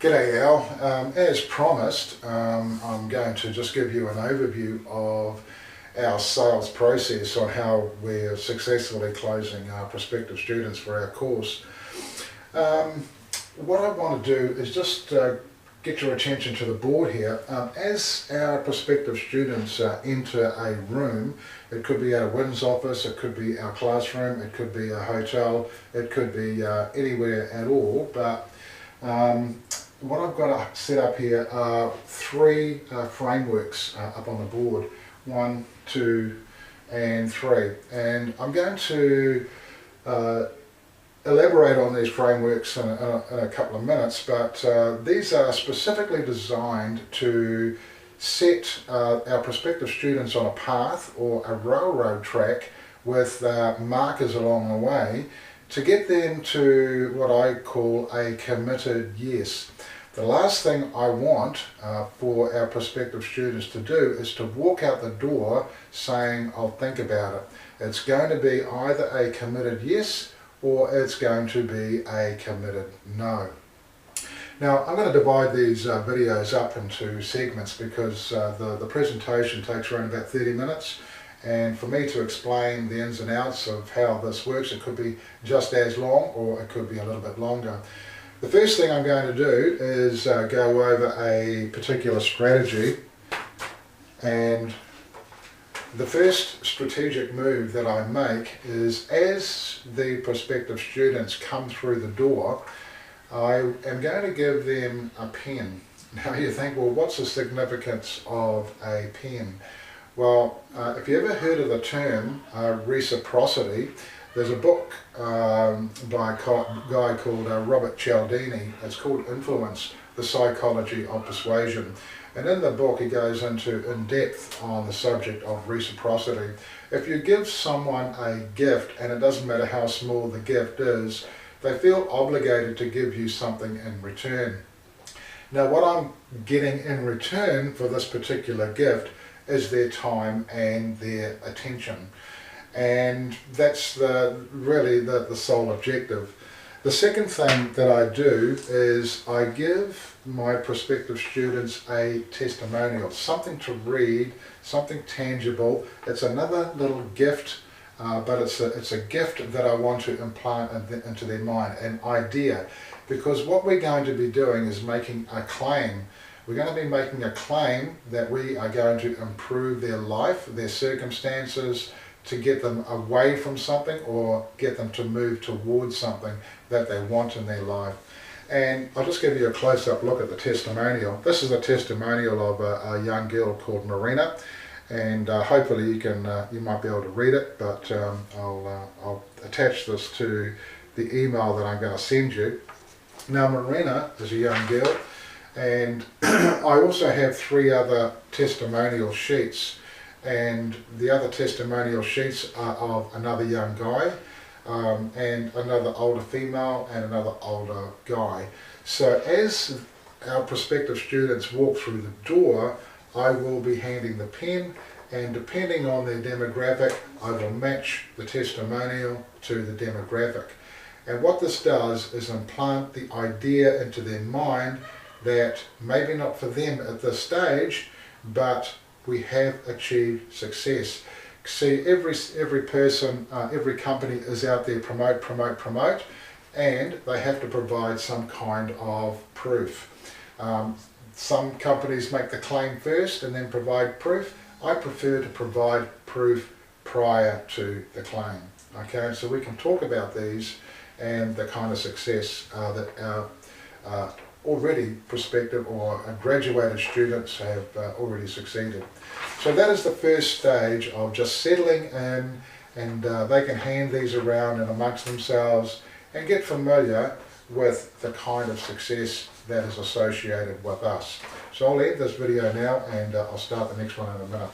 G'day Al. As promised, I'm going to just give you an overview of our sales process on how we're successfully closing our prospective students for our course. What I want to do is just get your attention to the board here. As our prospective students enter a room, it could be our Wynn's office, it could be our classroom, it could be a hotel, it could be anywhere at all, but what I've got set up here are three frameworks up on the board, 1, 2 and 3, and I'm going to elaborate on these frameworks in a couple of minutes, but these are specifically designed to set our prospective students on a path or a railroad track with markers along the way to get them to what I call a committed yes. The last thing I want for our prospective students to do is to walk out the door saying, I'll think about it. It's going to be either a committed yes or it's going to be a committed no. Now I'm going to divide these videos up into segments because the presentation takes around about 30 minutes. And for me to explain the ins and outs of how this works, it could be just as long or it could be a little bit longer. The first thing I'm going to do is go over a particular strategy, and the first strategic move that I make is as the prospective students come through the door, I am going to give them a pen. Now you think, well, what's the significance of a pen? Well, if you ever heard of the term Reciprosity, there's a book by a guy called Robert Cialdini. It's called Influence, the Psychology of Persuasion. And in the book he goes into in depth on the subject of reciprocity. If you give someone a gift, and it doesn't matter how small the gift is, they feel obligated to give you something in return. Now what I'm getting in return for this particular gift is their time and their attention, and that's really the sole objective. The second thing that I do is I give my prospective students a testimonial, something to read, something tangible. It's another little gift, but it's a gift that I want to implant into their mind, an idea, because what we're going to be doing is making a claim. We're going to be making a claim that we are going to improve their life, their circumstances, to get them away from something or get them to move towards something that they want in their life. And I'll just give you a close-up look at the testimonial. This is a testimonial of a young girl called Marina, and hopefully you might be able to read it, but I'll attach this to the email that I'm going to send you. Now Marina is a young girl, and I also have 3 other testimonial sheets, and the other testimonial sheets are of another young guy and another older female and another older guy. So as our prospective students walk through the door, I will be handing the pen, and depending on their demographic, I will match the testimonial to the demographic. And what this does is implant the idea into their mind that maybe not for them at this stage, but we have achieved success. See, every person, every company is out there promote, and they have to provide some kind of proof. Some companies make the claim first and then provide proof. I prefer to provide proof prior to the claim. Okay, so we can talk about these and the kind of success that our already prospective or graduated students have already succeeded. So that is the first stage of just settling in, and they can hand these around and amongst themselves and get familiar with the kind of success that is associated with us. So I'll end this video now, and I'll start the next one in a minute.